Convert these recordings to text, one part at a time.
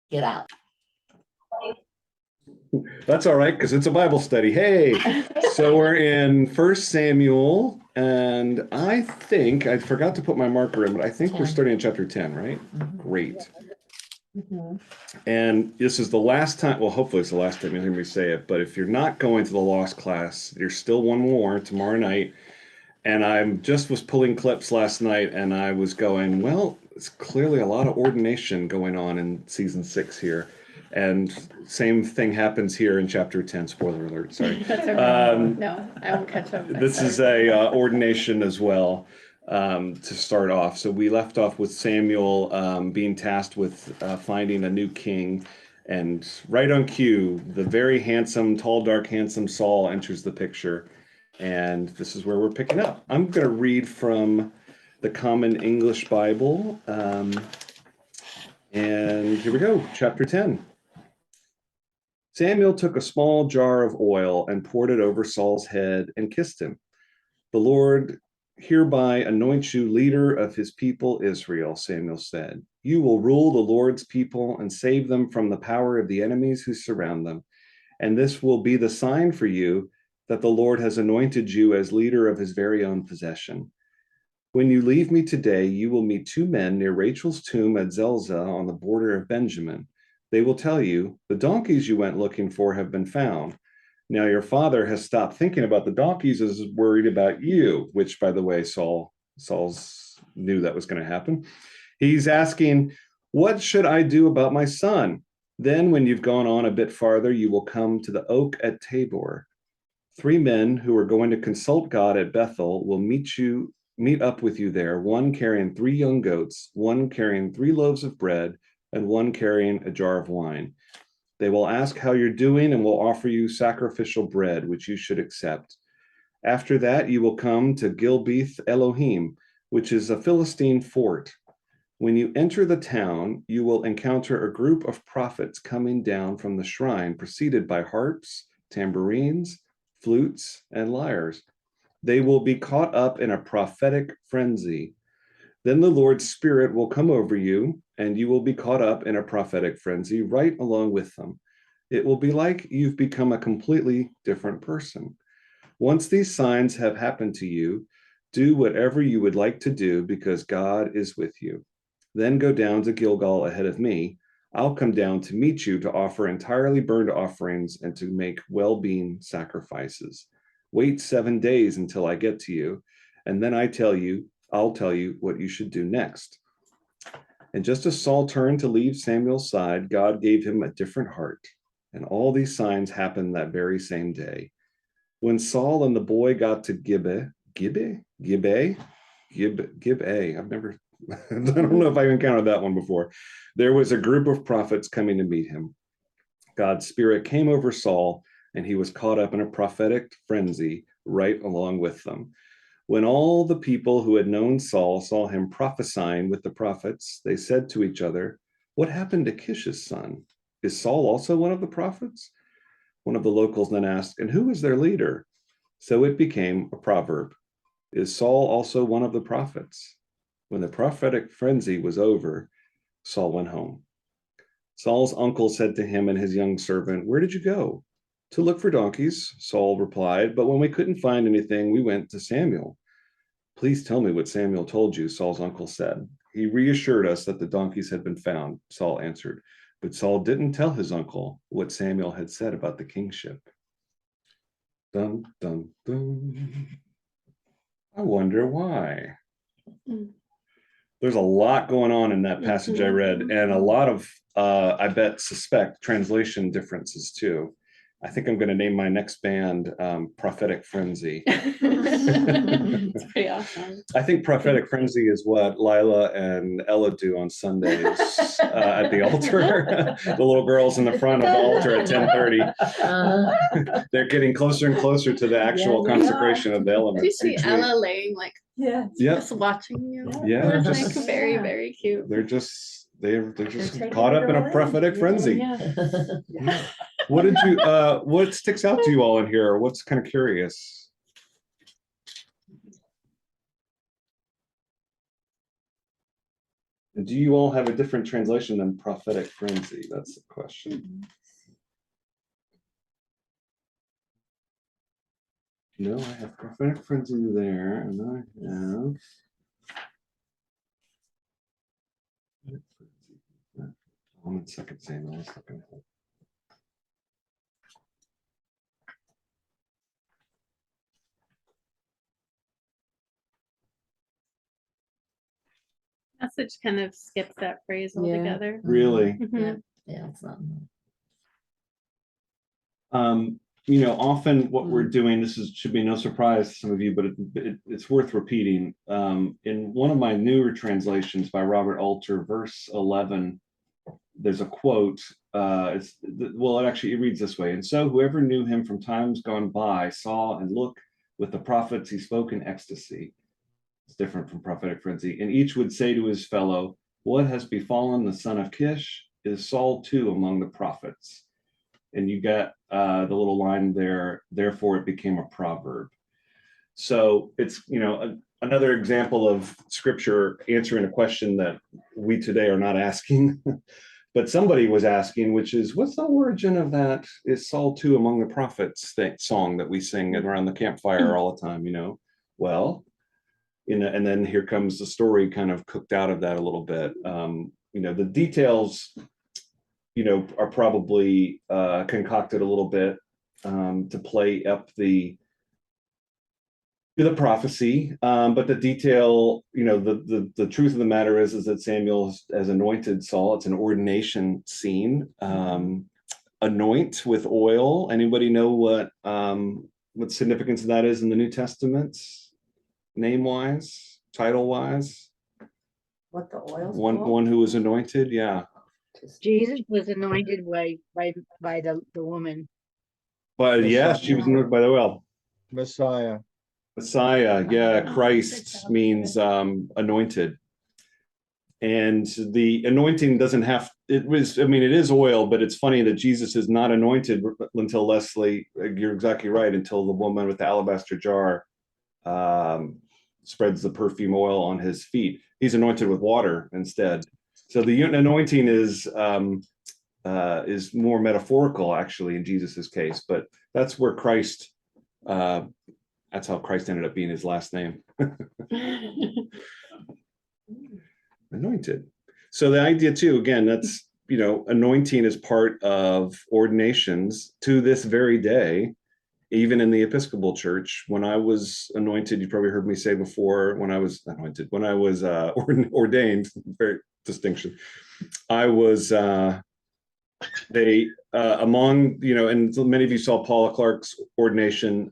Get out. That's all right, because it's a Bible study. Hey, so we're in 1 Samuel, and I think I forgot to put my marker in, but I think we're 10. starting in chapter 10, right? Mhm. Great. Mhm. And this is the last time, well, hopefully it's the last time you'll hear me say it, but if you're not going to the Lost class, there's still one more tomorrow night. And I just was pulling clips last night, and I was going, well, it's clearly a lot of ordination going on in season 6 here. And same thing happens here in chapter 10. Spoiler alert, sorry. That's okay. No, I won't catch up. This is a ordination as well, to start off. So we left off with Samuel being tasked with finding a new king. And right on cue, the very handsome, tall, dark, handsome Saul enters the picture. And this is where we're picking up. I'm going to read from the Common English Bible. And here we go, chapter 10. Samuel took a small jar of oil and poured it over Saul's head and kissed him. The Lord hereby anoints you leader of his people Israel, Samuel said. You will rule the Lord's people and save them from the power of the enemies who surround them. And this will be the sign for you that the Lord has anointed you as leader of his very own possession. When you leave me today, you will meet 2 men near Rachel's tomb at Zelzah on the border of Benjamin. They will tell you, the donkeys you went looking for have been found. Now your father has stopped thinking about the donkeys, is worried about you, which, by the way, Saul's knew that was going to happen. He's asking, what should I do about my son? Then when you've gone on a bit farther, you will come to the oak at Tabor. 3 men who are going to consult God at Bethel will meet up with you there, one carrying 3 young goats, one carrying 3 loaves of bread, and one carrying a jar of wine. They will ask how you're doing and will offer you sacrificial bread, which you should accept. After that, you will come to Gilbeth Elohim, which is a Philistine fort. When you enter the town, you will encounter a group of prophets coming down from the shrine, preceded by harps, tambourines, flutes, and lyres. They will be caught up in a prophetic frenzy. Then the Lord's Spirit will come over you, and you will be caught up in a prophetic frenzy right along with them. It will be like you've become a completely different person. Once these signs have happened to you, do whatever you would like to do because God is with you. Then go down to Gilgal ahead of me. I'll come down to meet you to offer entirely burned offerings and to make well-being sacrifices. Wait 7 days until I get to you, and then I'll tell you what you should do next. And just as Saul turned to leave Samuel's side, God gave him a different heart. And all these signs happened that very same day. When Saul and the boy got to Gibeah, I've never, I don't know if I've encountered that one before. There was a group of prophets coming to meet him. God's Spirit came over Saul, and he was caught up in a prophetic frenzy right along with them. When all the people who had known Saul saw him prophesying with the prophets, they said to each other, what happened to Kish's son? Is Saul also one of the prophets? One of the locals then asked, and who is their leader? So it became a proverb. Is Saul also one of the prophets? When the prophetic frenzy was over, Saul went home. Saul's uncle said to him and his young servant, where did you go? To look for donkeys, Saul replied, but when we couldn't find anything, we went to Samuel. Please tell me what Samuel told you, Saul's uncle said. He reassured us that the donkeys had been found, Saul answered. But Saul didn't tell his uncle what Samuel had said about the kingship. Dun, dun, dun. I wonder why. There's a lot going on in that passage I read, and a lot of, I bet, suspect translation differences too. I think I'm going to name my next band Prophetic Frenzy. It's pretty awesome. I think Prophetic Frenzy is what Lila and Ella do on Sundays at the altar. The little girls in the front of the altar at 10:30. They're getting closer and closer to the actual consecration of the Do you elements. see Ella laying like just watching you? Yeah, It's just like very, very cute. they're just caught up in a prophetic frenzy. Yeah. What did you what sticks out to you all in here? What's kind of curious? Do you all have a different translation than prophetic frenzy? That's the question. No, I have prophetic frenzy there, and I have. Hold on a second, Samuel. Let's look at it. Message kind of skips that phrase Yeah. altogether. Really? Mhm. Yeah, it's not. Often what we're doing, should be no surprise to some of you, but it's worth repeating. In one of my newer translations by Robert Alter, verse 11, there's a quote. It reads this way: "And so whoever knew him from times gone by saw and look with the prophets he spoke in ecstasy." It's different from prophetic frenzy. "And each would say to his fellow, what has befallen the son of Kish? Is Saul too among the prophets?" And you got the little line there, "Therefore it became a proverb." So it's, another example of scripture answering a question that we today are not asking, but somebody was asking, which is, what's the origin of that "is Saul too among the prophets" song that we sing around the campfire all the time, Well, and then here comes the story kind of cooked out of that a little bit. The details are probably concocted a little bit to play up the prophecy, but the detail, the truth of the matter is that Samuel has anointed Saul. It's an ordination scene. Anoint with oil. Anybody know what significance of that is in the New Testament, name wise, title wise? What the oil? One who was anointed, yeah. Jesus was anointed by the woman. But yes, she was anointed by the oil. Messiah. Messiah, yeah. Christ means anointed. And the anointing doesn't it is oil, but it's funny that Jesus is not anointed until Leslie, you're exactly right, until the woman with the alabaster jar spreads the perfume oil on his feet. He's anointed with water instead. So the anointing is more metaphorical, actually, in Jesus's case, but that's where Christ, that's how Christ ended up being his last name. Anointed. So the idea too, again, that's, anointing is part of ordinations to this very day, even in the Episcopal Church. When I was anointed, you probably heard me say before, when I was anointed, when I was ordained, very distinction, I was among, and many of you saw Paula Clark's ordination,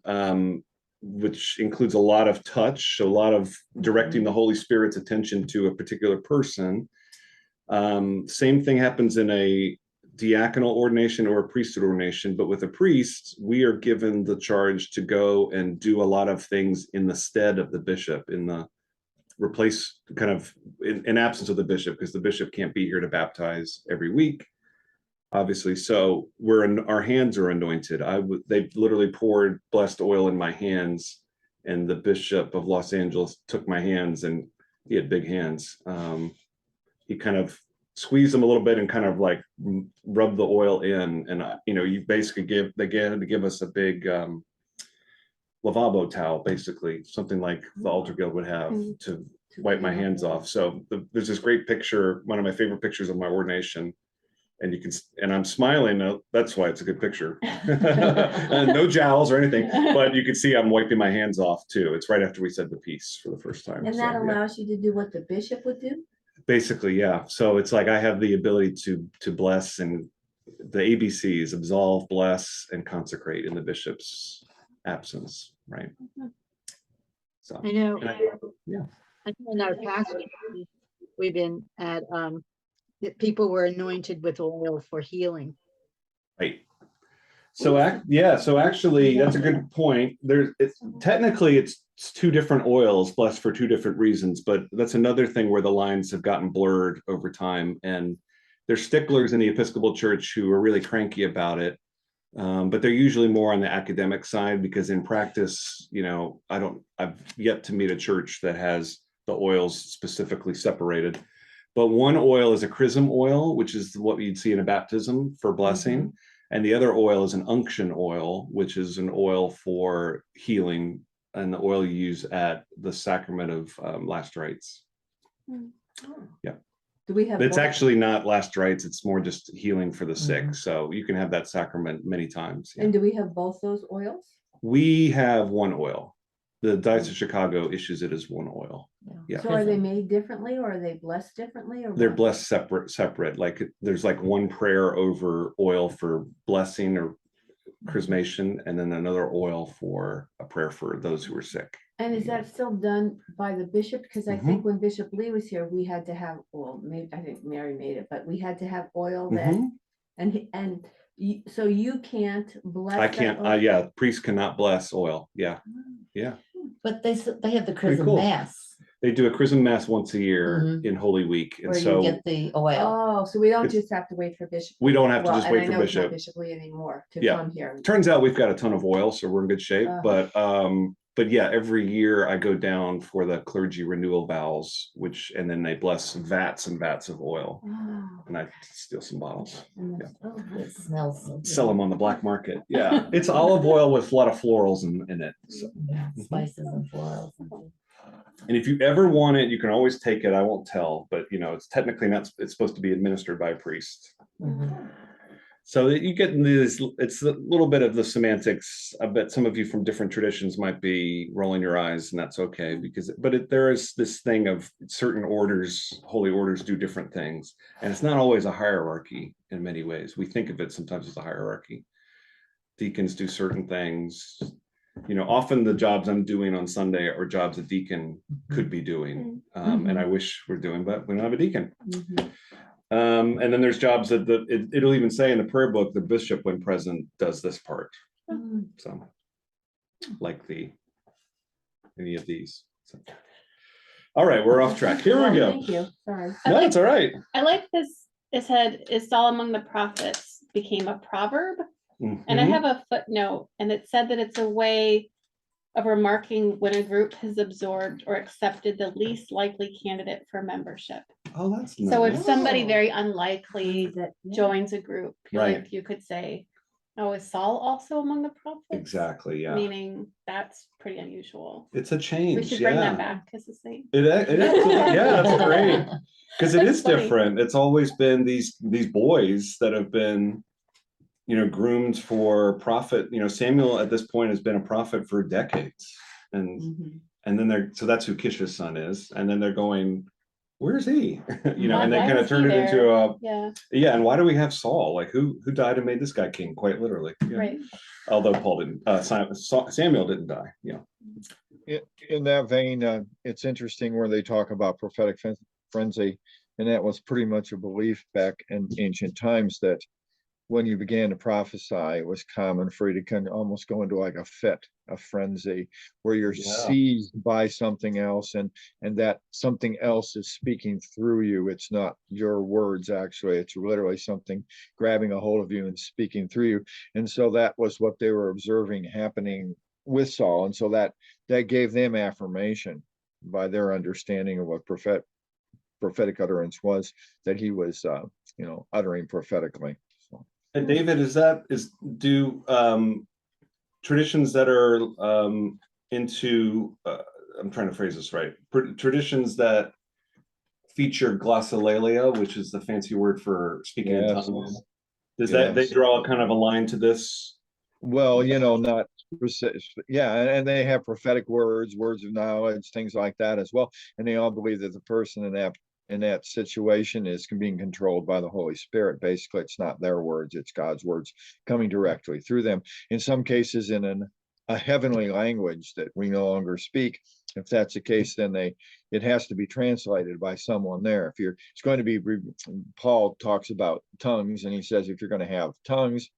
which includes a lot of touch, a lot of directing the Holy Spirit's attention to a particular person. Same thing happens in a diaconal ordination or a priesthood ordination, but with a priest, we are given the charge to go and do a lot of things in the stead of the bishop, in absence of the bishop, because the bishop can't be here to baptize every week, obviously. So our hands are anointed. They literally poured blessed oil in my hands, and the Bishop of Los Angeles took my hands, and he had big hands. He kind of squeezed them a little bit and kind of like rubbed the oil in, and you basically had to give us a big lavabo towel, basically something like the altar guild would have to wipe my hands off. So there's this great picture, one of my favorite pictures of my ordination, and I'm smiling. That's why it's a good picture. No jowls or anything, but you can see I'm wiping my hands off too. It's right after we said the peace for the first time. And that allows you to do what the bishop would do? Basically, yeah. So it's like I have the ability to bless, and the ABCs: absolve, bless, and consecrate in the bishop's absence, right? So I know. Yeah. I know in our past we've been at that people were anointed with oil for healing. Right. So actually, that's a good point. Technically it's two different oils blessed for two different reasons, but that's another thing where the lines have gotten blurred over time, and there's sticklers in the Episcopal Church who are really cranky about it, but they're usually more on the academic side, because in practice, I've yet to meet a church that has the oils specifically separated. But one oil is a chrism oil, which is what you'd see in a baptism for blessing. And the other oil is an unction oil, which is an oil for healing, and the oil you use at the sacrament of last rites. Yeah. Do we have? It's both? actually not last rites, it's more just healing for the sick. So you can have that sacrament many times. Yeah. And do we have both those oils? We have one oil. The Diocese of Chicago issues it as one oil. Yeah. So are they made differently, or are they blessed differently, or? They're what? blessed separate. Like there's like one prayer over oil for blessing or chrismation, and then another oil for a prayer for those who are sick. And is that still done by the bishop? Because I Mm-hmm. think when Bishop Lee was here, we had to have, well, maybe, I think Mary made it, but we had to have oil that, Mhm. so you can't bless. I that can't, oil? yeah, priests cannot bless oil. Yeah. But they have the Pretty chrism cool. mass They do a chrism mass once a year Mhm. in Holy Week. And where you so get the oil. Oh, so we don't It's- just have to wait for Bishop. we don't have to Well, just and wait I for know it's not Bishop. Bishop Lee anymore to Yeah. come here. Turns out we've got a ton of oil, so we're in good shape. But yeah, every year I go down for the clergy renewal vows, and then they bless vats and vats of oil, Oh, and I steal some bottles, and Yeah. Oh, it smells so good. sell them on the black market. Yeah, it's olive oil with a lot of florals in it. So. Yeah, spices and florals. And if you ever want it, you can always take it. I won't tell, but it's technically not. It's supposed to be administered by a priest. Mhm. So that you get this, it's a little bit of the semantics. I bet some of you from different traditions might be rolling your eyes, and that's okay there is this thing of certain orders, holy orders do different things, and it's not always a hierarchy in many ways. We think of it sometimes as a hierarchy. Deacons do certain things. Often the jobs I'm doing on Sunday are jobs a deacon could be doing, and I wish we're doing, but we don't have a deacon. mhm. And then there's jobs that it'll even say in the prayer book, the bishop, when present, does this part. Mm. So, like any of these. So. All right, we're off track. Here Oh, we go. Thank you, sorry. No, it's all right. I like this. It said, "Is Saul among the prophets became a proverb?" And I Mhm. have a footnote, and it said that it's a way of remarking when a group has absorbed or accepted the least likely candidate for membership. Oh, that's So if nice. somebody Oh. very unlikely That- yeah. joins a group, Right. like you could say, "Oh, is Saul also among the prophets?" Exactly. Yeah. Meaning that's pretty unusual. It's a change. We should bring yeah. that back as a thing. It absolutely, yeah, that's great. Because it That's is funny. different. It's always been these boys that have been, groomed for profit. Samuel at this point has been a prophet for decades, and Mhm. so that's who Kish's son is, and then they're going, where's he? Why- And they why kind of is turned he it into a Yeah, and why do we have Saul? Like who died and made this guy king? Quite literally. Yeah. right. Although Paul didn't, Samuel didn't die. Yeah. In that vein, it's interesting where they talk about prophetic frenzy, and that was pretty much a belief back in ancient times that when you began to prophesy, it was common for you to kind of almost go into like a fit, a frenzy, where you're Yeah. seized by something else, and that something else is speaking through you. It's not your words, actually. It's literally something grabbing a hold of you and speaking through you. And so that was what they were observing happening with Saul. And so that gave them affirmation by their understanding of what prophetic utterance was, that he was, uttering prophetically. So. And David, do traditions that are into I'm trying to phrase this right, traditions that feature glossolalia, which is the fancy word for speaking in Yes. tongues, they Yes. draw kind of a line to this? Well, not yeah, and they have prophetic words of knowledge, things like that as well. And they all believe that the person in that situation is being controlled by the Holy Spirit. Basically, it's not their words, it's God's words coming directly through them. In some cases, in a heavenly language that we no longer speak. If that's the case, then it has to be translated by someone there. It's going to be, Paul talks about tongues, and he says if you're going to have tongues,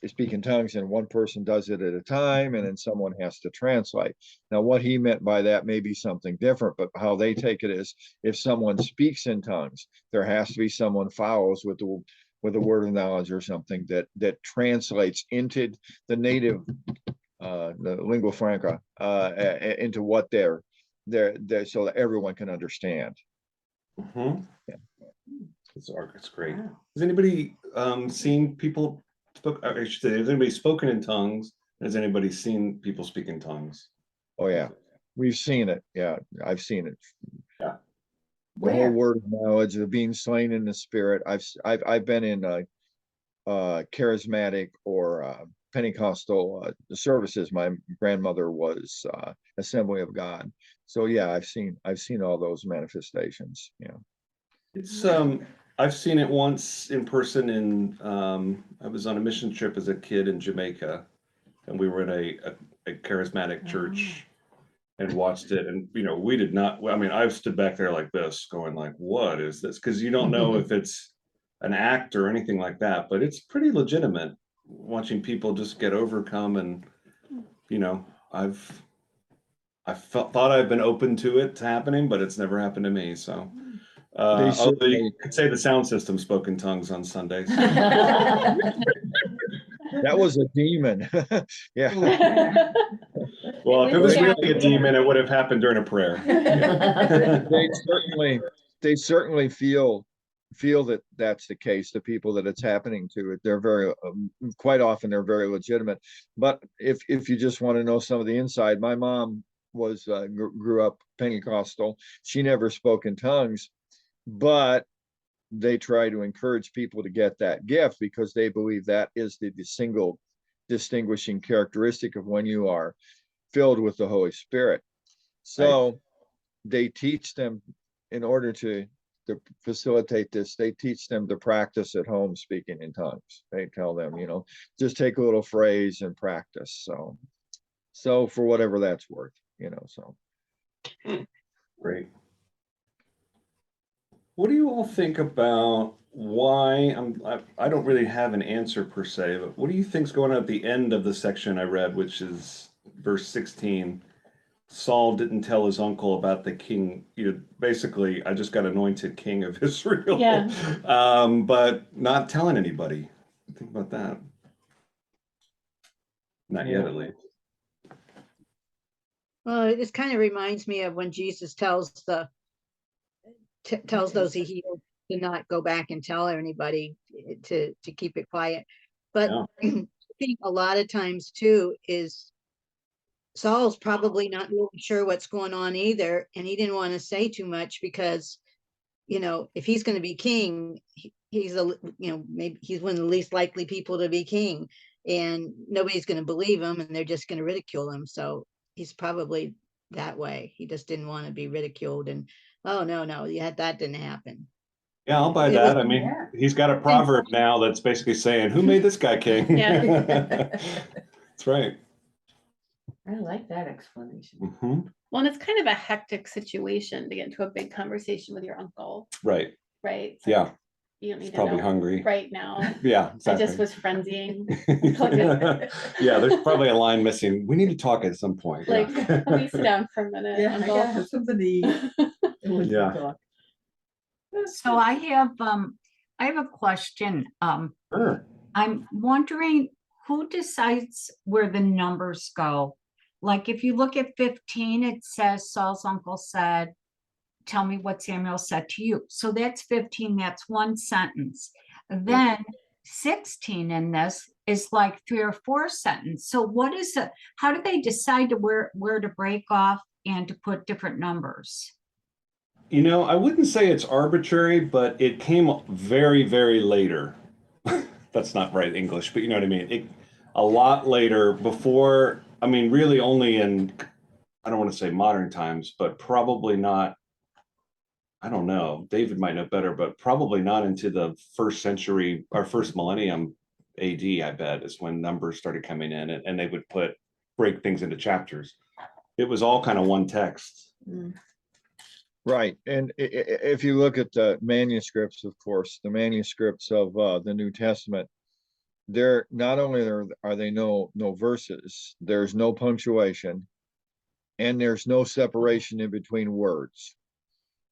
speak in tongues, and one person does it at a time, and then someone has to translate. Now, what he meant by that may be something different, but how they take it is if someone speaks in tongues, there has to be someone follows with a word of knowledge or something that translates into the native, the lingua franca, into what they're so that everyone can understand. Mhm. Yeah. It's great. Wow. Has anybody seen people I should say, has anybody spoken in tongues? Has anybody seen people speak in tongues? Oh, yeah. We've seen it. Yeah, I've seen it. Yeah. The whole Where? word of knowledge of being slain in the spirit. I've been in charismatic or Pentecostal services. My grandmother was Assembly of God. So yeah, I've seen all those manifestations. Yeah. It's I've seen it once in person in I was on a mission trip as a kid in Jamaica, and we were in a charismatic church and watched it, and we did not, I mean, I stood back there like this going like, what is this? Because you don't know if it's an act or anything like that, but it's pretty legitimate watching people just get overcome. And thought I've been open to it happening, but it's never happened to me. So They although you certainly, could say the sound system spoke in tongues on Sundays. that was a demon. Yeah. Well, if it It was was really a demon, it would have happened during a prayer. They certainly feel that that's the case. The people that it's happening to, they're very quite often they're very legitimate. But if you just want to know some of the inside, my mom was grew up Pentecostal. She never spoke in tongues, but they try to encourage people to get that gift because they believe that is the single distinguishing characteristic of when you are filled with the Holy Spirit. So they teach them, in order to facilitate this, they teach them to practice at home speaking in tongues. They tell them, just take a little phrase and practice. So for whatever that's worth, so. Great. What do you all think about why I don't really have an answer per se, but what do you think's going on at the end of the section I read, which is verse 16? Saul didn't tell his uncle about the king. Basically, I just got anointed king of Israel. Yeah. But not telling anybody. Think about that. Not yet, at least. Well, this kind of reminds me of when Jesus tells those he healed to not go back and tell anybody, to keep it quiet. But I think a lot of times too is Saul's probably not really sure what's going on either, and he didn't want to say too much because, if he's going to be king, he's maybe he's one of the least likely people to be king, and nobody's going to believe him, and they're just going to ridicule him. So he's probably that way. He just didn't want to be ridiculed, and oh no, yeah, that didn't happen. Yeah, I'll buy It that. was- I mean, he's got a proverb now that's basically saying, "Who made this guy king?" Yeah. That's right. I like that explanation. Mhm. Well, and it's kind of a hectic situation to get into a big conversation with your uncle, Right. right? It's Yeah. like, you don't need He's to probably know hungry. right now. Yeah, I exactly. just was frenzying. Yeah, there's probably a line missing. We need to talk at some point. Like, Yeah. let me sit down for a minute. Yeah, I uncle. gotta have somebody. Yeah. So I have a question. Sure. I'm wondering who decides where the numbers go? Like if you look at 15, it says Saul's uncle said, tell me what Samuel said to you. So that's 15, that's one sentence. Then 16 in this is like 3 or 4 sentences. So what is it? How do they decide to where to break off and to put different numbers? I wouldn't say it's arbitrary, but it came very, very later. That's not right English, but you know what I mean? A lot later, before, I mean, really only in, I don't want to say modern times, but probably not, I don't know, David might know better, but probably not into the first century or first millennium AD, I bet, is when numbers started coming in, and they would break things into chapters. It was all kind of one text. Right. And if you look at the manuscripts, of course, the manuscripts of the New Testament, there not only are they no verses, there's no punctuation, and there's no separation in between words.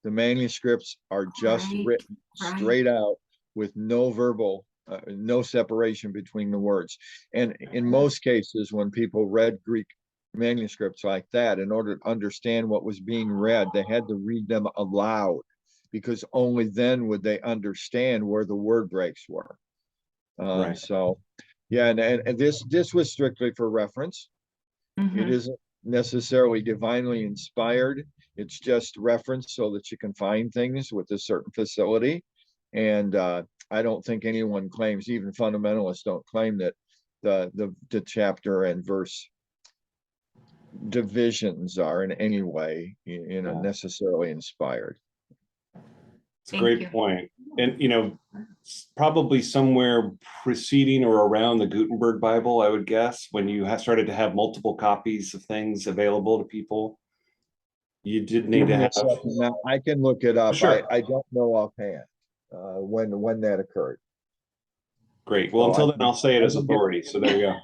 The manuscripts are just Right, written right. straight out with no verbal, no separation between the words. And in most cases, when people read Greek manuscripts like that, in order to understand what was being read, they had to read them aloud because only then would they understand where the word breaks were. Right. So, yeah, and this was strictly for reference. It Mhm. isn't necessarily divinely inspired. It's just reference so that you can find things with a certain facility. And I don't think anyone claims, even fundamentalists don't claim that the chapter and verse divisions are in any way, Yeah. necessarily inspired. It's a Thank great you. point. And, probably somewhere preceding or around the Gutenberg Bible, I would guess, when you started to have multiple copies of things available to people, you did need Give to me a have. second now. I can look it up. Sure. I don't know offhand when that occurred. Great. Well, So until I then, can- I'll say it I as can get- authority. So there you go.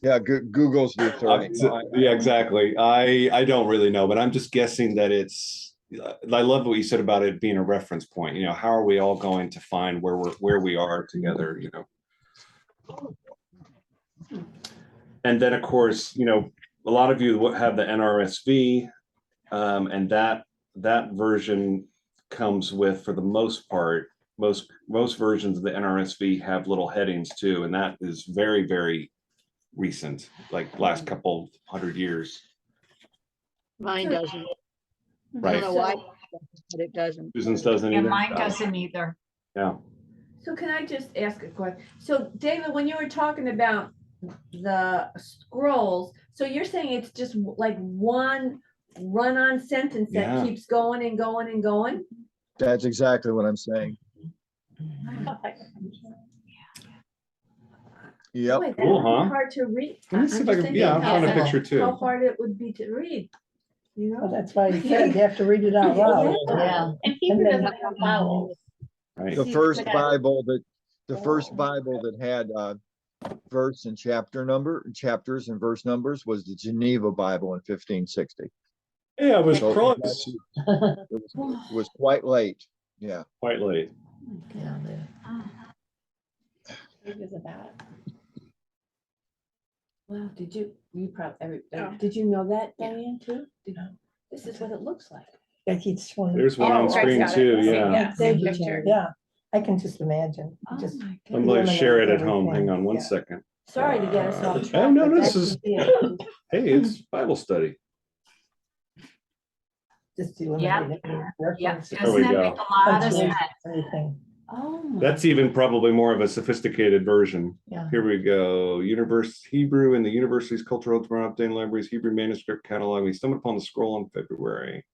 Yeah, Google's the authority. No, Yeah, exactly. I don't really know, but I'm just guessing that it's. I love what you said about it being a reference point. How are we all going to find where we are together? And then, of course, a lot of you have the NRSV, and that version comes with, for the most part, most versions of the NRSV have little headings too, and that is very, very recent, like last couple 100 years. Mine So- doesn't. I Right. don't know why, but it doesn't. Susan's doesn't Yeah, either. mine doesn't either. Yeah. So can I just ask a question? So David, when you were talking about the scrolls, so you're saying it's just like one run-on sentence that Yeah. keeps going and going and going? That's exactly what I'm saying. Yep. Boy, that Cool, would be huh? hard to read. Let me I'm see if just I can. thinking Yeah, I'll how find a hard- picture too. How hard it would be to read, Well, that's why you said you have to read it out loud. Yeah. And Hebrew then- doesn't have vowels. Right. The You first could- Bible that had verse and chapters and verse numbers was the Geneva Bible in 1560. Yeah, it was So close. it was quite late. Yeah. Quite late. Yeah, they- Wow, you probably, Oh. did you know that, Yeah. Diane, too? This is what it looks like. Like each one. There's one on Oh, screen got it. too. See, Yeah. yeah, Same same picture. picture. Yeah, I can just imagine. Oh Just my I'm going to goodness. share it at home. Everything, Hang on one yeah. second. Sorry to get us off Oh, track. no, but this that's is- just it. Hey, it's Bible study. Just eliminate any Yeah, reference. There we doesn't that go. make a lot of punctuation, sense? Anything. Oh my. That's even probably more of a sophisticated version. Yeah. Here we go. Hebrew in the university's cultural updating libraries, Hebrew manuscript catalog. We stumbled upon the scroll in February.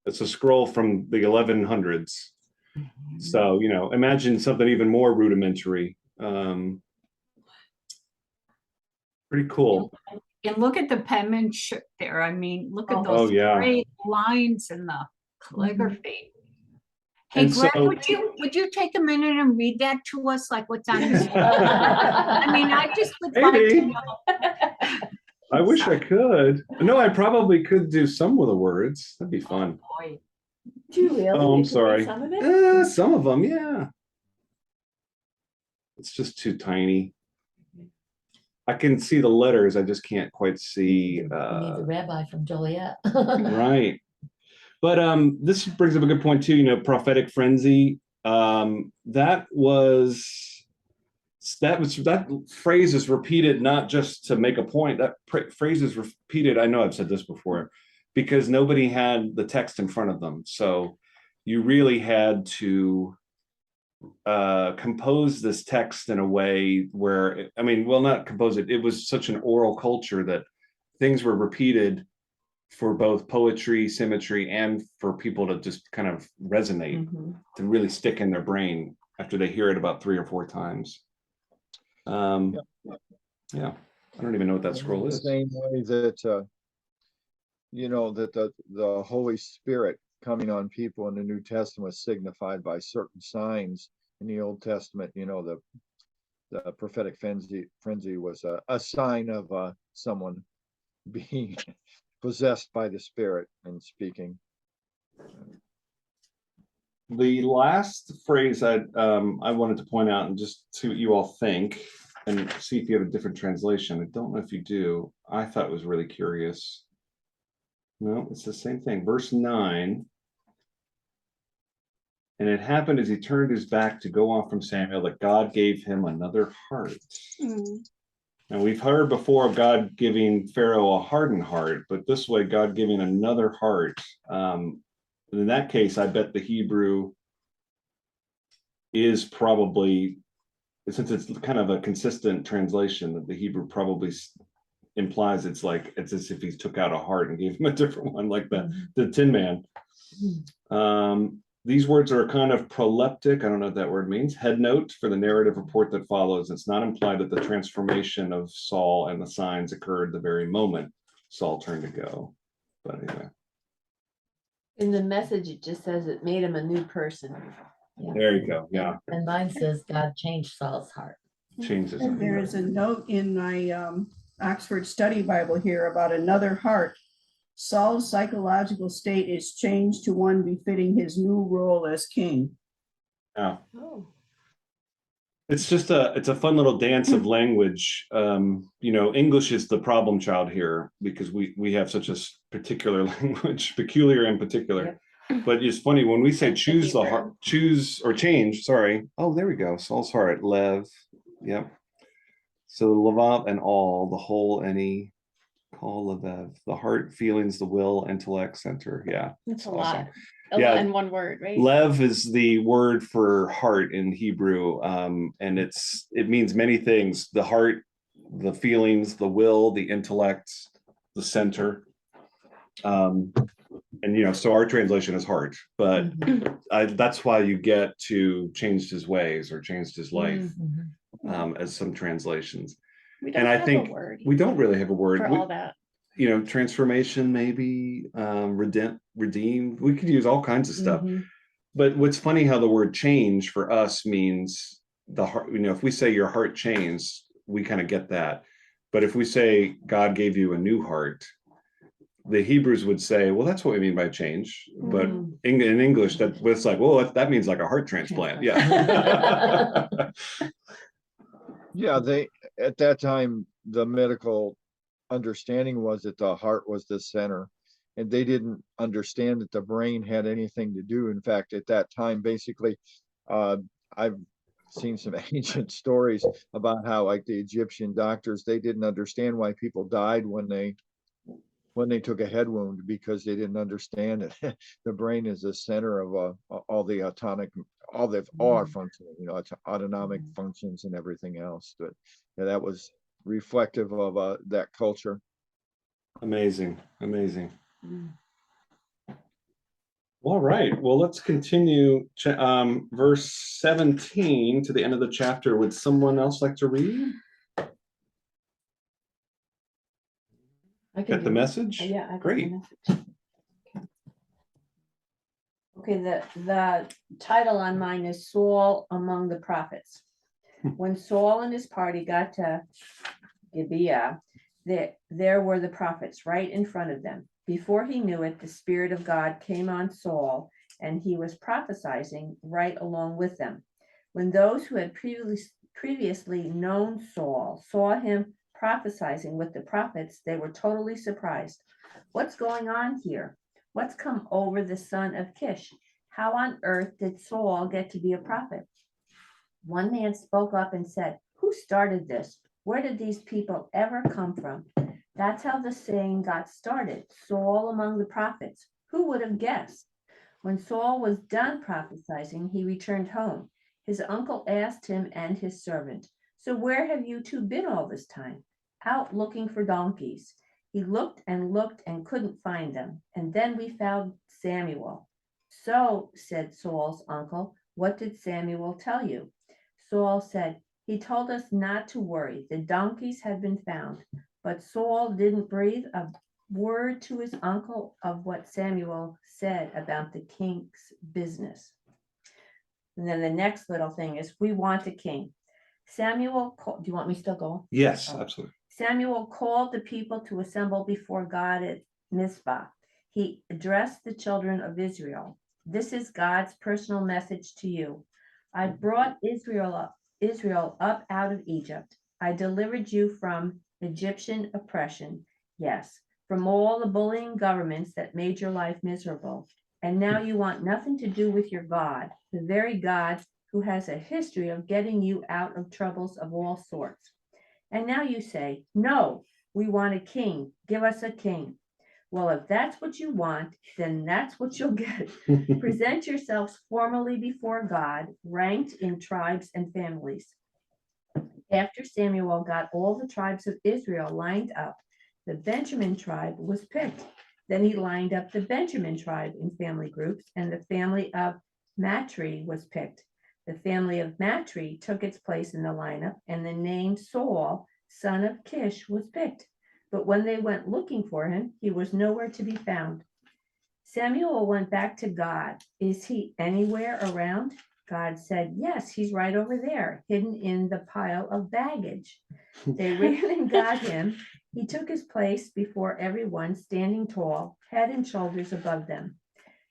It's a scroll from the 1100s. So, imagine something even more rudimentary. Pretty cool. And look at the penmanship there. I mean, look at Oh, those yeah. great lines in the calligraphy. Hey, And Greg, so- would you take a minute and read that to us, like what's on the screen? I mean, I just would like Maybe. to know. I wish I could. No, I probably could do some of the words. That'd be fun. Boy, Do you really? Oh, I'm You can read sorry. Some of it? Some of them, yeah. It's just too tiny. I can see the letters. I just can't quite see. You need the rabbi from Joliet. Right. But this brings up a good point too. Prophetic frenzy. That phrase is repeated not just to make a point. That phrase is repeated. I know I've said this before, because nobody had the text in front of them. So you really had to compose this text in a way where, not compose it. It was such an oral culture that things were repeated for both poetry, symmetry, and for people to just kind of resonate, to really stick in their brain after they hear it about 3 or 4 times. Yeah, I don't even know what that scroll The is. same way that that the Holy Spirit coming on people in the New Testament was signified by certain signs. In the Old Testament, the prophetic frenzy was a sign of someone being possessed by the Spirit and speaking. The last phrase I wanted to point out, and just see what you all think and see if you have a different translation. I don't know if you do. I thought it was really curious. No, it's the same thing. Verse 9. And it happened as he turned his back to go on from Samuel that God gave him another heart. Mm. And we've heard before of God giving Pharaoh a hardened heart, but this way, God giving another heart. In that case, I bet the Hebrew is probably, since it's kind of a consistent translation, that the Hebrew probably implies it's as if he took out a heart and gave him a different one, like the Tin Man. These words are kind of proleptic. I don't know what that word means. Head note for the narrative report that follows. It's not implied that the transformation of Saul and the signs occurred the very moment Saul turned to go. But anyway, In the message, it just says it made him a new person. there you go. Yeah, And mine says God changed Saul's heart. changes. And there is a note in my Oxford Study Bible here about another heart. Saul's psychological state is changed to one befitting his new role as king. Yeah. Oh. It's a fun little dance of language. English is the problem child here because we have such a particular language, peculiar and particular. But it's funny when we say choose the heart, choose or change. Sorry. Oh, there we go. Saul's heart, Lev. Yep. So Levav and all, the whole, any, call Lev, the heart, feelings, the will, intellect, center. Yeah. It's a awesome. lot. Yeah. Lot in one word, right? Lev is the word for heart in Hebrew, and it means many things: the heart, the feelings, the will, the intellect, the center. So our translation is heart, but that's why you get to changed his ways or changed his life, as some translations. We don't And I have think a word we don't really have a word for all that. transformation, maybe, redeemed. We could use all kinds of stuff. But what's funny how the word change for us means the heart, if we say your heart changed, we kind of get that. But if we say God gave you a new heart, the Hebrews would say, well, that's what we mean by change. But in English, it's like, well, that means like a heart transplant. Yeah. Yeah, at that time, the medical understanding was that the heart was the center, and they didn't understand that the brain had anything to do. In fact, at that time, basically, I've seen some ancient stories about how, like, the Egyptian doctors, they didn't understand why people died when they took a head wound, because they didn't understand it. The brain is the center of all the all our functioning, autonomic functions and everything else. But yeah, that was reflective of that culture. Amazing. All right. Well, let's continue. Verse 17 to the end of the chapter. Would someone else like to read? I can Get the do it. message? Yeah, I got the Great. message. Okay, the title on mine is Saul Among the Prophets. When Saul and his party got to Gibeah, there were the prophets right in front of them. Before he knew it, the Spirit of God came on Saul, and he was prophesying right along with them. When those who had previously known Saul saw him prophesying with the prophets, they were totally surprised. What's going on here? What's come over the son of Kish? How on earth did Saul get to be a prophet? One man spoke up and said, who started this? Where did these people ever come from? That's how the saying got started, Saul among the prophets. Who would have guessed? When Saul was done prophesying, he returned home. His uncle asked him and his servant, so where have you two been all this time? Out looking for donkeys. He looked and couldn't find them. And then we found Samuel. So, said Saul's uncle, what did Samuel tell you? Saul said, he told us not to worry. The donkeys had been found. But Saul didn't breathe a word to his uncle of what Samuel said about the king's business. And then the next little thing is, we want a king. Samuel, do you want me still going? Yes, absolutely. Samuel called the people to assemble before God at Mizpah. He addressed the children of Israel. This is God's personal message to you. I brought Israel up out of Egypt. I delivered you from Egyptian oppression. Yes, from all the bullying governments that made your life miserable. And now you want nothing to do with your God, the very God who has a history of getting you out of troubles of all sorts. And now you say, no, we want a king. Give us a king. Well, if that's what you want, then that's what you'll get. Present yourselves formally before God, ranked in tribes and families. After Samuel got all the tribes of Israel lined up, the Benjamin tribe was picked. Then he lined up the Benjamin tribe in family groups, and the family of Matri was picked. The family of Matri took its place in the lineup, and the name Saul, son of Kish, was picked. But when they went looking for him, he was nowhere to be found. Samuel went back to God. Is he anywhere around? God said, yes, he's right over there, hidden in the pile of baggage. They ran and got him. He took his place before everyone, standing tall, head and shoulders above them.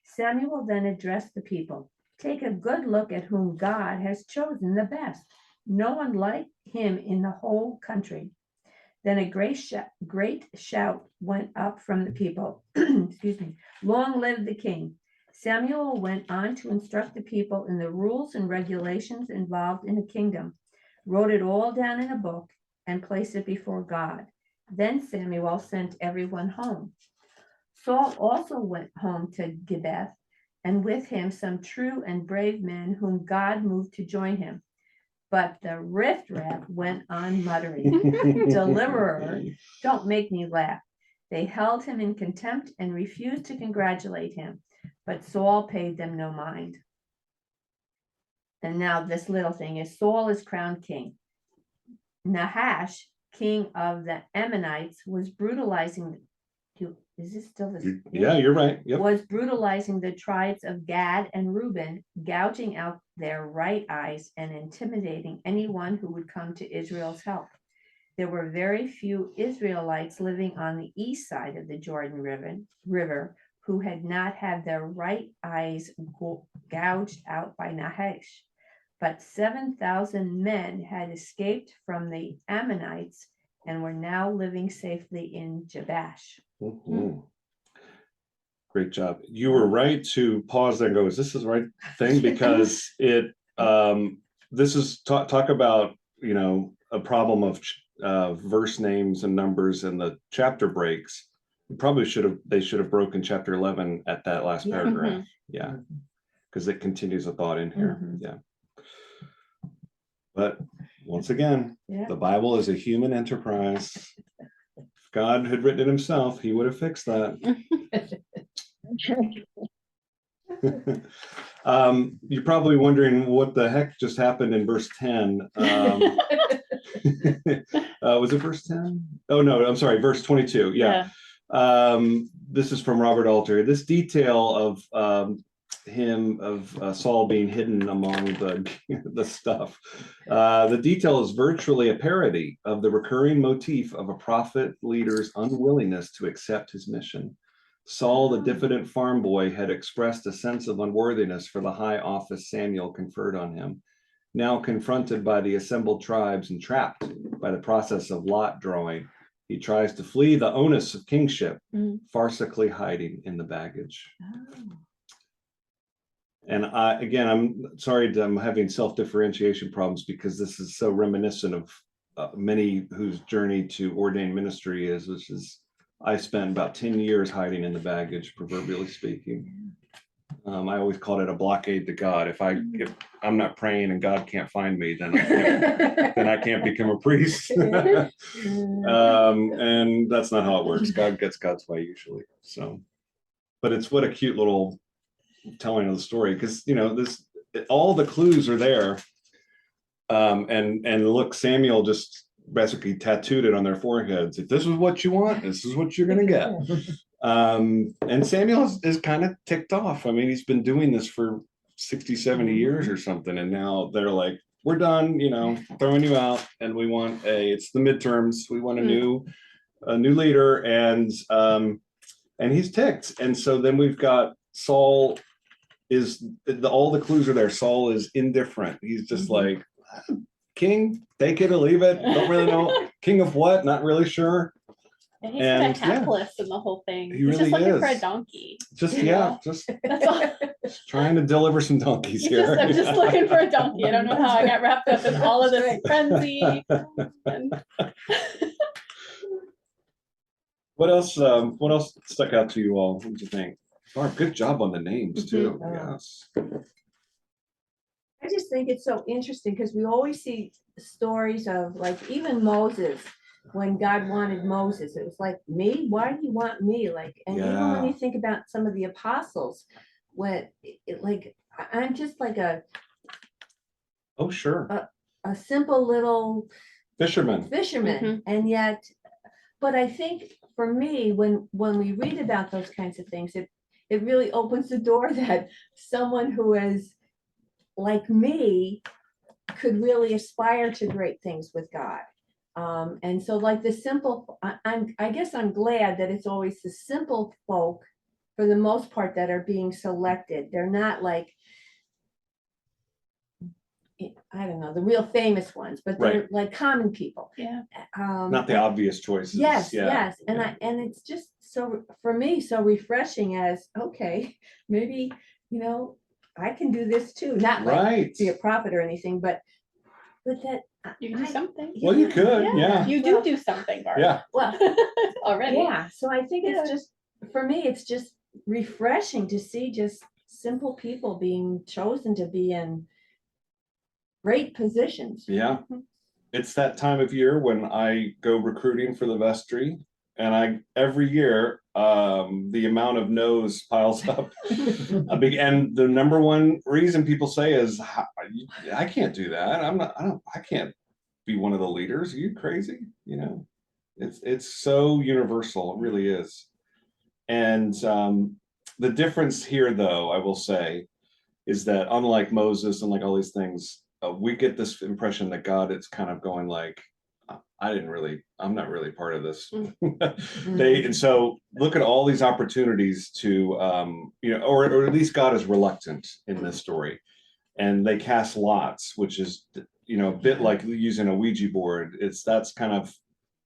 Samuel then addressed the people. Take a good look at whom God has chosen the best. No one like him in the whole country. Then a great shout went up from the people. Excuse me. Long live the king. Samuel went on to instruct the people in the rules and regulations involved in a kingdom, wrote it all down in a book, and placed it before God. Then Samuel sent everyone home. Saul also went home to Gibeath, and with him some true and brave men whom God moved to join him. But the riffraff went on muttering, deliverer, don't make me laugh. They held him in contempt and refused to congratulate him, but Saul paid them no mind. And now this little thing is Saul is crowned king. Nahash, king of the Ammonites, was brutalizing. Is this still the? Yeah, you're right. Yep. Was brutalizing the tribes of Gad and Reuben, gouging out their right eyes and intimidating anyone who would come to Israel's help. There were very few Israelites living on the east side of the Jordan River who had not had their right eyes gouged out by Nahash. But 7,000 men had escaped from the Ammonites and were now living safely in Jabesh. Mhm. Great job. You were right to pause there and go, is this the right thing? Because it, this is talk about, a problem of verse names and numbers and the chapter breaks. They should have broken chapter 11 at that last Yeah. paragraph. Yeah. Because it continues a thought in here. Mhm. Yeah. But once again, Yeah. the Bible is a human enterprise. If God had written it himself, he would have fixed that. You're probably wondering what the heck just happened in verse 10. Was it verse 10? Oh, no, I'm sorry, verse 22. Yeah. This is from Robert Alter. This detail of Saul being hidden among the stuff. The detail is virtually a parody of the recurring motif of a prophet leader's unwillingness to accept his mission. Saul, the diffident farm boy, had expressed a sense of unworthiness for the high office Samuel conferred on him. Now confronted by the assembled tribes and trapped by the process of lot drawing, he tries to flee the onus of kingship, farcically hiding in the baggage. And I'm sorry, I'm having self-differentiation problems because this is so reminiscent of many whose journey to ordained ministry is, which is, I spent about 10 years hiding in the baggage, proverbially speaking. I always called it a blockade to God. If I'm not praying and God can't find me, then I can't become a priest. And that's not how it works. God gets God's way usually. So, but it's what a cute little telling of the story, because all the clues are there. And look, Samuel just basically tattooed it on their foreheads. If this is what you want, this is what you're gonna get. And Samuel is kind of ticked off. I mean, he's been doing this for 60, 70 years or something, and now they're like, we're done, throwing you out, and we want it's the midterms, we want a new leader, and he's ticked. And so then we've got Saul all the clues are there. Saul is indifferent. He's just like, king, take it or leave it. Don't really know. King of what? Not really sure. And he's And, kind of yeah. hapless in the whole thing. He He's just really looking for a is. donkey. Just, You yeah, know? just That's all. trying to deliver some donkeys He's here. just, I'm just looking for a donkey. I don't know how I got wrapped up in all of this frenzy. And What else stuck out to you all? What did you think? Barb, good job on the names too. Mhm. Yes. I just think it's so interesting because we always see stories of like even Moses, when God wanted Moses, it was like, me? Why do you want me? Like, and even when Yeah. you think about some of the apostles, when like, I'm just like Oh, sure. a simple little Fisherman. fisherman, and yet, but I think for me, when we read about those kinds of things, it really opens the door that someone who is like me could really aspire to great things with God. And so like the simple, I guess I'm glad that it's always the simple folk for the most part that are being selected. They're not like, I don't know, the real famous ones, but they're Right. like common people. yeah. Not the obvious choices. Yes, Yeah. yes, and Yeah. and it's just so, for me, so refreshing as, okay, maybe, I can do this too, not like Right. be a prophet or anything, but that. You can do something. Well, you could, yeah. You do something, Barb. Yeah. Well, Already. yeah, so I think it's Yeah. just, for me, it's just refreshing to see just simple people being chosen to be in great positions. Yeah. It's that time of year when I go recruiting for the vestry, and every year the amount of no's piles up. And the number one reason people say is, I can't do that. I can't be one of the leaders. Are you crazy? It's so universal. It really is. And the difference here, though, I will say, is that unlike Moses and like all these things, we get this impression that God is kind of going like, I'm not really part of this. And so look at all these opportunities to, or at least God is reluctant in this story, and they cast lots, which is, a bit like using a Ouija board. That's kind of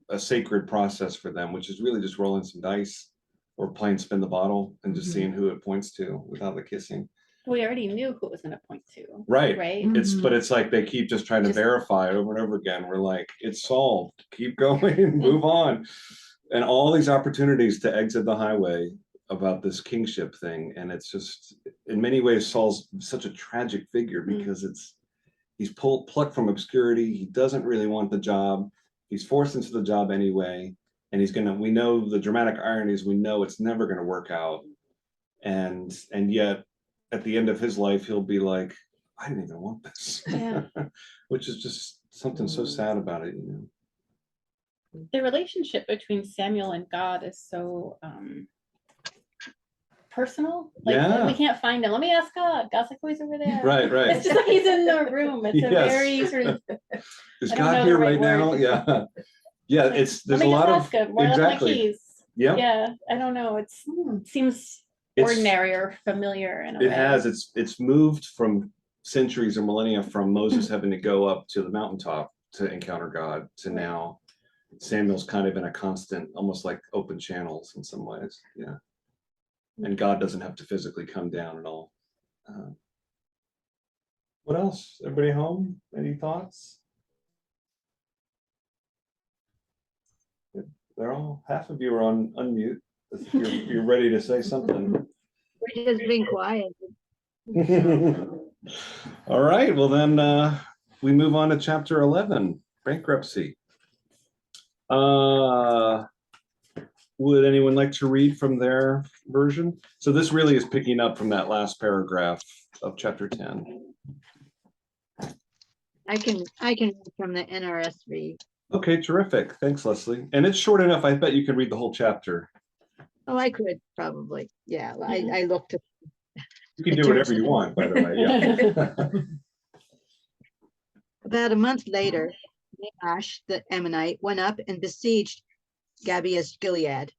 a sacred process for them, which is really just rolling some dice or playing spin the bottle and just seeing who it points to without the kissing. We already knew who it was going to point to. Right. Right. But it's like they keep just trying to verify it over and over again. We're like, it's solved. Keep going, move on. And all these opportunities to exit the highway about this kingship thing. And it's just, in many ways, Saul's such a tragic figure because he's plucked from obscurity. He doesn't really want the job. He's forced into the job anyway. And we know the dramatic irony is we know it's never going to work out. And yet, at the end of his life, he'll be like, I didn't even want this. Yeah. Which is just something so sad about it, The relationship between Samuel and God is so personal. Like Yeah. we can't find him. Let me ask God. God's like, oh, he's over there. Right. It's just like he's in the room. It's a Yes. very sort of, Is I don't know God the here right right now? word. Yeah. Yeah, like, there's let a me lot just of ask him. Where I left exactly. my keys. Yeah. Yeah. I don't know. It seems ordinary or familiar in a way. It has. It's moved from centuries or millennia from Moses having to go up to the mountaintop to encounter God to now Samuel's kind of in a constant, almost like open channels in some ways. Yeah. And God doesn't have to physically come down at all. What else? Everybody home? Any thoughts? They're all, half of you are on unmute. You're ready to say something. We're just being quiet. All right, well then we move on to chapter 11, bankruptcy. Would anyone like to read from their version? So this really is picking up from that last paragraph of chapter 10. I can read from the NRSV. Okay, terrific. Thanks, Leslie. And it's short enough. I bet you could read the whole chapter. Oh, I could probably. Yeah, I looked at. You can do whatever you want, by the way. Yeah. About a month later, Nahash the Ammonite went up and besieged Gibeah Gilead,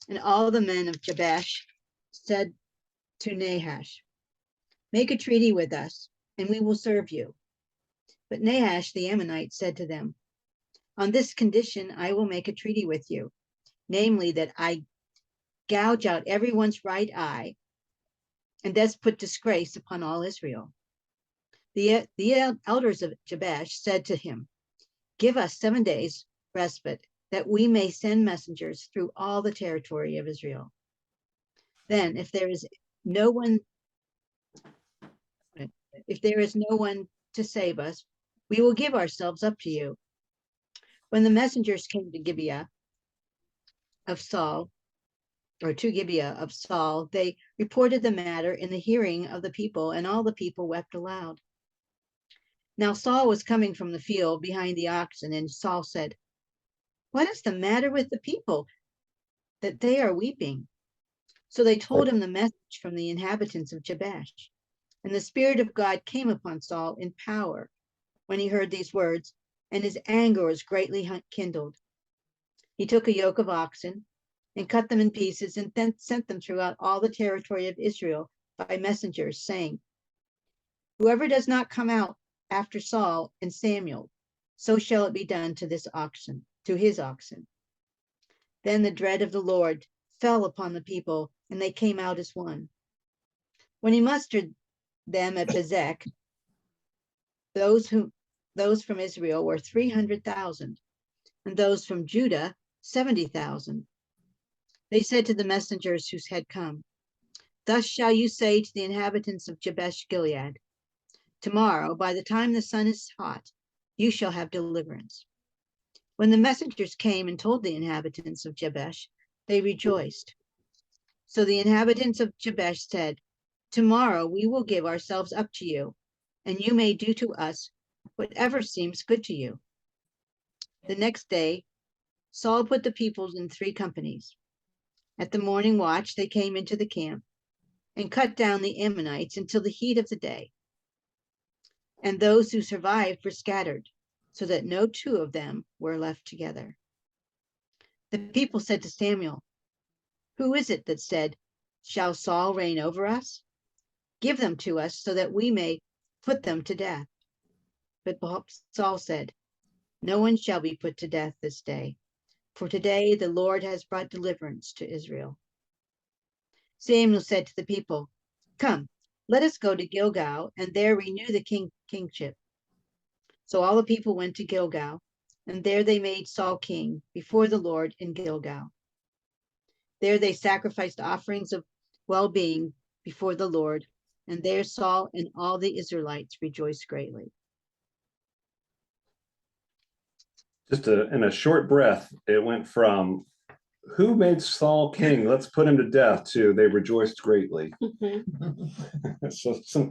and all the men of Jabesh said to Nahash, "Make a treaty with us, and we will serve you." But Nahash the Ammonite said to them, "On this condition I will make a treaty with you. namely that I gouge out everyone's right eye, and thus put disgrace upon all Israel. The elders of Jabesh said to him, give us 7 days respite, that we may send messengers through all the territory of Israel. Then, if there is no one to save us, we will give ourselves up to you. When the messengers came to Gibeah of Saul, they reported the matter in the hearing of the people, and all the people wept aloud. Now Saul was coming from the field behind the oxen, and Saul said, what is the matter with the people, that they are weeping? So they told him the message from the inhabitants of Jabesh. And the Spirit of God came upon Saul in power when he heard these words, and his anger was greatly kindled. He took a yoke of oxen and cut them in pieces, and then sent them throughout all the territory of Israel by messengers, saying, whoever does not come out after Saul and Samuel, so shall it be done to his oxen. Then the dread of the Lord fell upon the people, and they came out as one. When he mustered them at Bezek, those from Israel were 300,000, and those from Judah 70,000. They said to the messengers who had come, thus shall you say to the inhabitants of Jabesh Gilead, tomorrow, by the time the sun is hot, you shall have deliverance. When the messengers came and told the inhabitants of Jabesh, they rejoiced. So the inhabitants of Jabesh said, tomorrow we will give ourselves up to you, and you may do to us whatever seems good to you. The next day, Saul put the people in 3 companies. At the morning watch, they came into the camp and cut down the Ammonites until the heat of the day. And those who survived were scattered, so that no 2 of them were left together. The people said to Samuel, who is it that said, shall Saul reign over us? Give them to us so that we may put them to death. But Saul said, no one shall be put to death this day, for today the Lord has brought deliverance to Israel. Samuel said to the people, come, let us go to Gilgal, and there renew the kingship. So all the people went to Gilgal, and there they made Saul king before the Lord in Gilgal. There they sacrificed offerings of well-being before the Lord, and there Saul and all the Israelites rejoiced greatly. Just in a short breath, it went from who made Saul king? Let's put him to death to they rejoiced greatly. Mhm. So some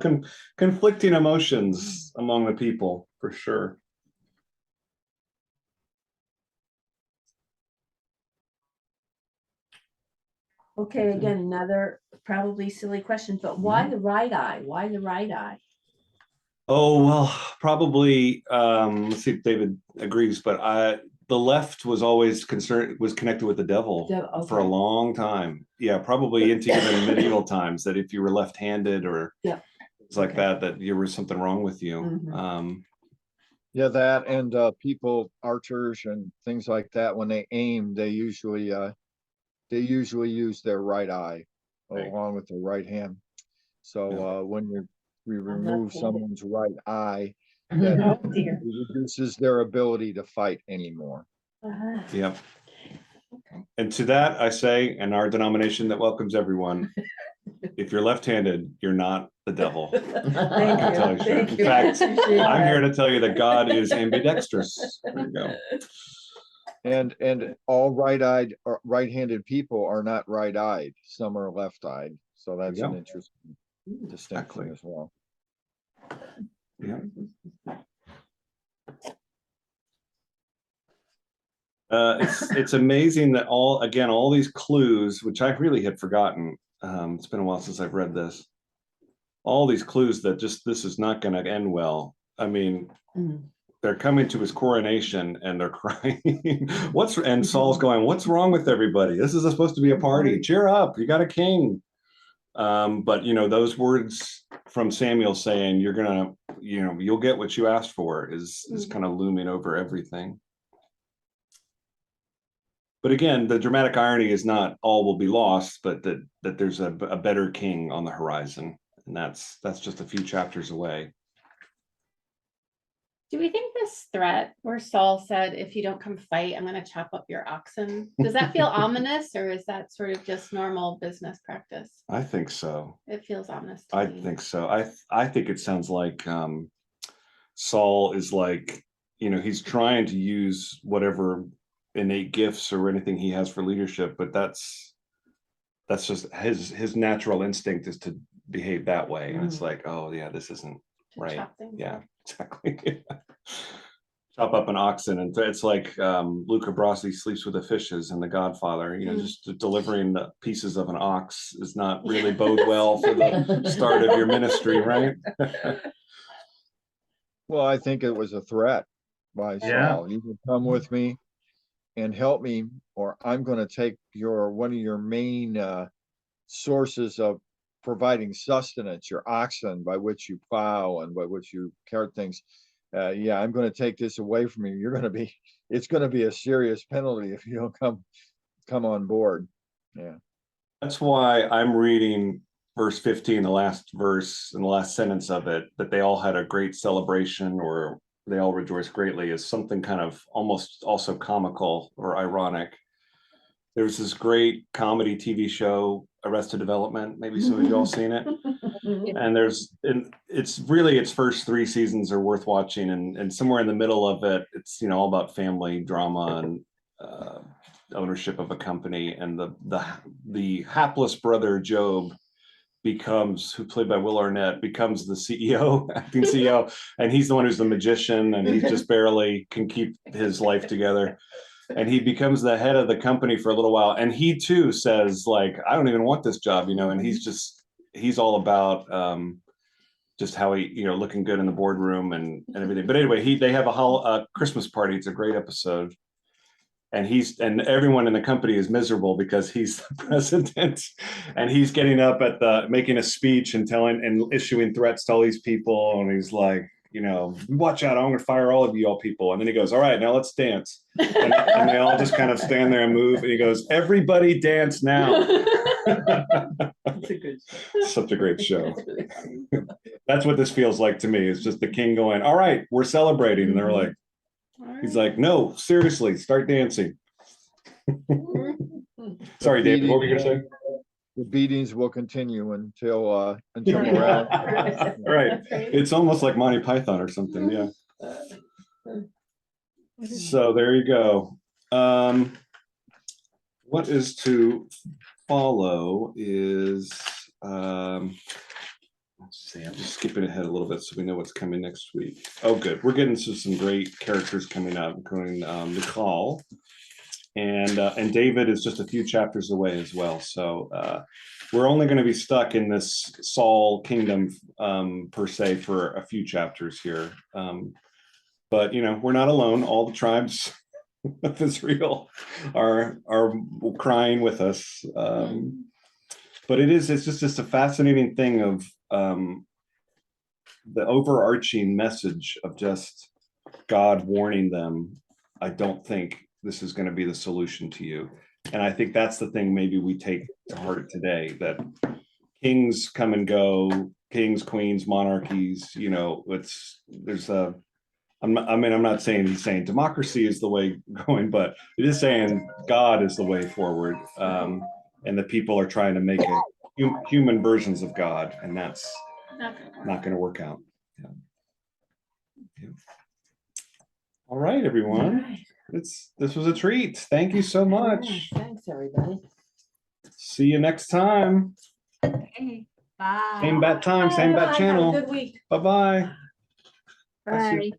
conflicting emotions among the people for sure. Okay, again, another probably silly question, but why the right eye? Why the right eye? Oh, well, probably, let's see if David agrees, but the left was always connected with the devil for a Okay. long time. Yeah, probably into even medieval times, that if you were left-handed or Yeah. things like Okay. that there was something wrong with you. Mhm. Yeah, that and people, archers and things like that, when they aim, they usually use their right eye Right. along with their right hand. So Yeah. when we remove left-handed. someone's right eye, Oh, that dear. reduces their ability to fight anymore. Uh-huh. Yep. Okay. And to that, I say, in our denomination that welcomes everyone, if you're left-handed, you're not the devil. I can tell you, sure. Thank In you. fact, Appreciate I'm here that. to tell you that God is ambidextrous. There you go. And all right-eyed or right-handed people are not right-eyed. Some are left-eyed. So that's an go. interesting Exactly. distinction as well. Yeah. It's amazing that all these clues, which I really had forgotten. It's been a while since I've read this. All these clues that just this is not going to end well. I mean, they're coming to his coronation and they're crying. And Saul's going, what's wrong with everybody? This is supposed to be a party. Cheer up, you got a king. But those words from Samuel saying you're gonna, you'll get what you asked for is kind of looming over everything. But again, the dramatic irony is not all will be lost, but that there's a better king on the horizon, and that's just a few chapters away. Do we think this threat where Saul said, if you don't come fight, I'm gonna chop up your oxen? Does that feel ominous, or is that sort of just normal business practice? I think so. It feels ominous to I me. think so. I think it sounds like Saul is like, he's trying to use whatever innate gifts or anything he has for leadership, but that's just his natural instinct is to behave that way. And it's like, oh yeah, this isn't To right. chop things Yeah, up. exactly. Chop up an oxen, and it's like Luca Brasi sleeps with the fishes in The Godfather. Just delivering the pieces of an ox is not really bode well for the start of your ministry, right? Well, I think it was a threat by Yeah. Saul. You can come with me and help me, or I'm going to take one of your main sources of providing sustenance, your oxen by which you plow and by which you cart things. Yeah, I'm going to take this away from you. It's going to be a serious penalty if you don't come on board. Yeah. That's why I'm reading verse 15, the last verse and the last sentence of it, that they all had a great celebration, or they all rejoiced greatly, is something kind of almost also comical or ironic. There was this great comedy TV show, Arrested Development. Maybe some of you all seen it. And it's really, its first 3 seasons are worth watching, and somewhere in the middle of it, it's all about family drama and ownership of a company, and the hapless brother Job who's played by Will Arnett, becomes the CEO, acting CEO, and he's the one who's the magician, and he just barely can keep his life together. And he becomes the head of the company for a little while, and he too says, like, I don't even want this job, and he's all about just how he, looking good in the boardroom and everything. But anyway, they have a Christmas party. It's a great episode. And everyone in the company is miserable because he's the president, and he's getting up making a speech and issuing threats to all these people. And he's like, watch out, I'm going to fire all of you all people. And then he goes, all right, now let's dance. And they all just kind of stand there and move. And he goes, everybody dance now. It's a good show. Such a great show. It's really funny. That's what this feels like to me. It's just the king going, all right, we're celebrating. And they're like, he's like, no, seriously, start dancing. Sorry, David, what were you gonna say? The beatings will continue until morale. Right. It's almost like Monty Python or something. Yeah. So there you go. What is to follow is let's see, I'm just skipping ahead a little bit so we know what's coming next week. Oh, good. We're getting to some great characters coming up, including Nicole. And David is just a few chapters away as well. So we're only going to be stuck in this Saul kingdom per se for a few chapters here. But we're not alone. All the tribes of Israel are crying with us. But it's just a fascinating thing of the overarching message of just God warning them, I don't think this is going to be the solution to you. And I think that's the thing maybe we take to heart today, that kings come and go, kings, queens, monarchies, I'm not saying he's saying democracy is the way going, but it is saying God is the way forward. And the people are trying to make it human versions of God, and that's not going to work out. Yeah. Yeah. All right, everyone. This was a treat. Thank you so much. Thanks, everybody. See you next time. Okay, bye. Same bat time, same bat Bye. channel. Have a good week. Bye-bye. Bye.